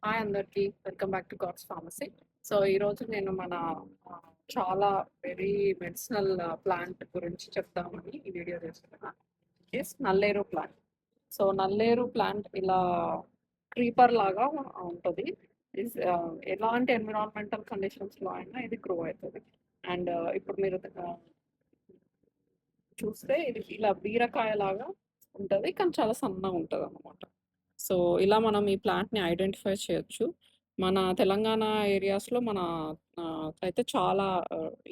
Hi అందరికీ. Welcome back to God's pharmacy. So, ఈరోజు నేను మన చాలా వెరీ మెడిసినల్ ప్లాంట్ గురించి చెప్దామని ఈ వీడియో చేస్తున్నా. నల్లేరు ప్లాంట్. సో, నల్లేరు ప్లాంట్ ఇలా క్రీపర్ లాగా ఉంటది. ఎలాంటి ఎన్విరాన్మెంటల్ కండిషన్స్‌లో అయినా ఇది గ్రో అయితది. అండ్ ఇప్పుడు మీరు చూస్తే ఇది ఇలా బీరకాయలాగా ఉంటది. కానీ చాలా సన్నగా ఉంటదనమాట. సో, ఇలా మనం ఈ ప్లాంట్‌ని ఐడెంటిఫై చేయొచ్చు. మన తెలంగాణ ఏరియాస్‌లో మన అయితే చాలా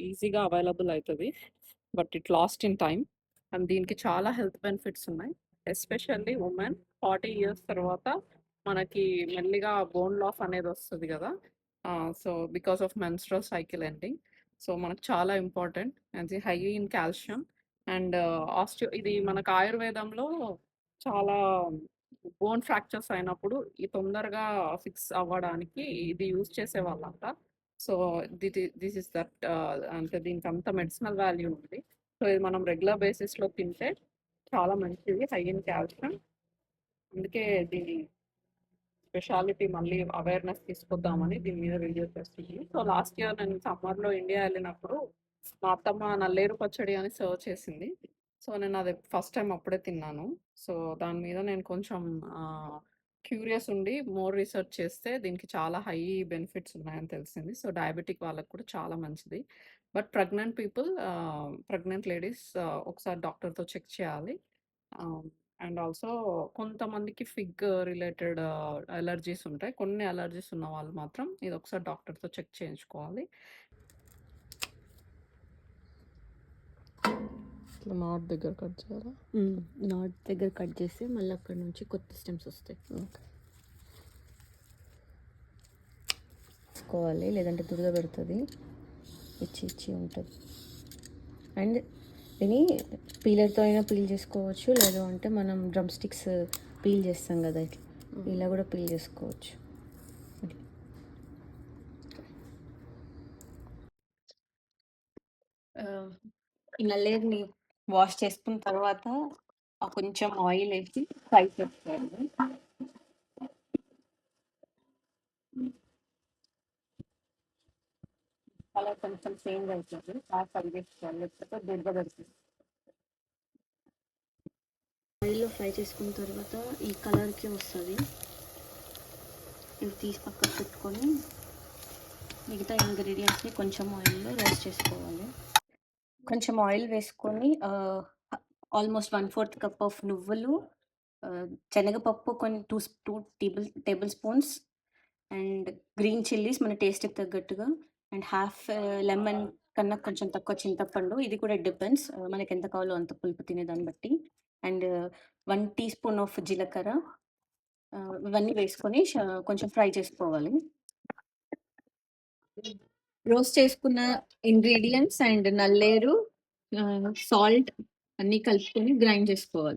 ఈజీగా అవైలబుల్ అయితది. But it last in time. And దీనికి చాలా హెల్త్ బెనిఫిట్స్ ఉన్నాయి. ఎస్పెషల్లీ వుమెన్ 40 ఇయర్స్ తర్వాత మనకి మెల్లిగా బోన్ లాస్ అనేది వస్తది గదా! So, because of menstrual cycle ending. So, మనకు చాలా ఇంపార్టెంట్. అది హై ఇన్ కాల్షియం అండ్ ఇది మనకు ఆయుర్వేదంలో చాలా బోన్ ఫ్రాక్చర్స్ అయినప్పుడు ఈ తొందరగా ఫిక్స్ అవ్వడానికి ఇది యూజ్ చేసేవాళ్ళంట. సో, దిస్ ఇస్ దట్ అంటే దీనికి అంత మెడిసినల్ వాల్యూ ఉంది. సో, ఇది మనం రెగ్యులర్ బేసిస్‌లో తింటే చాలా మంచిది. High in calcium. అందుకే దీని స్పెషాలిటీ మళ్ళీ అవేర్‌నెస్ తీసుకొద్దామని దీని మీద వీడియో చేస్తుంది. సో, లాస్ట్ ఇయర్ నేను సమ్మర్‌లో ఇండియా ఎళ్ళినప్పుడు మా అత్తమ్మ నల్లేరు పచ్చడి అని సర్వ్ చేసింది. సో, నేను అది ఫస్ట్ టైమ్ అప్పుడే తిన్నాను. సో, దాని మీద నేను కొంచెం క్యూరియస్ ఉండి మోర్ రిసర్చ్ చేస్తే దీనికి చాలా హై బెనిఫిట్స్ ఉన్నాయని తెలిసింది. సో, డయాబెటిక్ వాళ్ళకి కూడా చాలా మంచిది. బట్ ప్రెగ్నెంట్ లేడీస్ ఒకసారి డాక్టర్‌తో చెక్ చేయాలి. ఆహ్, అండ్ ఆల్సో కొంతమందికి ఫిగ్ రిలేటెడ్ అలెర్జీస్ ఉంటాయి. కొన్ని అలెర్జీస్ ఉన్న వాళ్ళు మాత్రం ఇదొకసారి డాక్టర్‌తో చెక్ చేయించుకోవాలి. ఇట్లా నాట్ దగ్గర కట్ చేయాలా? నాట్ దగ్గర కట్ చేస్తే మళ్ళీ అక్కడ నుంచి కొత్త స్టెమ్స్ వస్తాయి. ఓకే. తీసుకోవాలి, లేదంటే దురద పెడుతుంది, ఇచ్చి ఉంటుంది. అండ్ దీన్ని పీలర్తో అయినా పీల్ చేసుకోవచ్చు, లేదు అంటే మనం డ్రమ్ స్టిక్స్ పీల్ చేస్తాం కదా, ఇట్లా ఇలా కూడా పీల్ చేసుకోవచ్చు. ఈ నల్లేరుని వాష్ చేసుకున్న తర్వాత కొంచెం ఆయిల్ వేసి ఫ్రై చేసుకోవాలి. కలర్ కొంచెం చేంజ్ అవుతుంది, బాగా ఫ్రై చేసుకోవాలి, లేకపోతే దురద పెడుతుంది. ఆయిల్లో ఫ్రై చేసుకున్న తర్వాత ఈ కలర్కి వస్తుంది. ఇవి తీసి పక్కకు పెట్టుకొని మిగతా ఇంగ్రీడియంట్స్ని కొంచెం ఆయిల్లో రోస్ట్ చేసుకోవాలి. కొంచెం ఆయిల్ వేసుకొని ఆల్మోస్ట్ 1/4 కప్ ఆఫ్ నువ్వులు, శనగపప్పు కొన్ని 2 table spoons, and green chillies మన టేస్ట్కి తగ్గట్టుగా, అండ్ హాఫ్ లెమన్ కన్నా కొంచెం తక్కువ చింతపండు. ఇది కూడా డిపెండ్స్, మనకి ఎంత కావాలో అంత పులుపు తినేదాన్ని బట్టి. అండ్ 1 టీ స్పూన్ ఆఫ్ జీలకర్ర. ఇవన్నీ వేసుకొని కొంచెం ఫ్రై చేసుకోవాలి. రోస్ట్ చేసుకున్న ఇంగ్రీడియంట్స్ అండ్ నల్లేరు, సాల్ట్ అన్నీ కలుపుకొని గ్రైండ్ చేసుకోవాలి.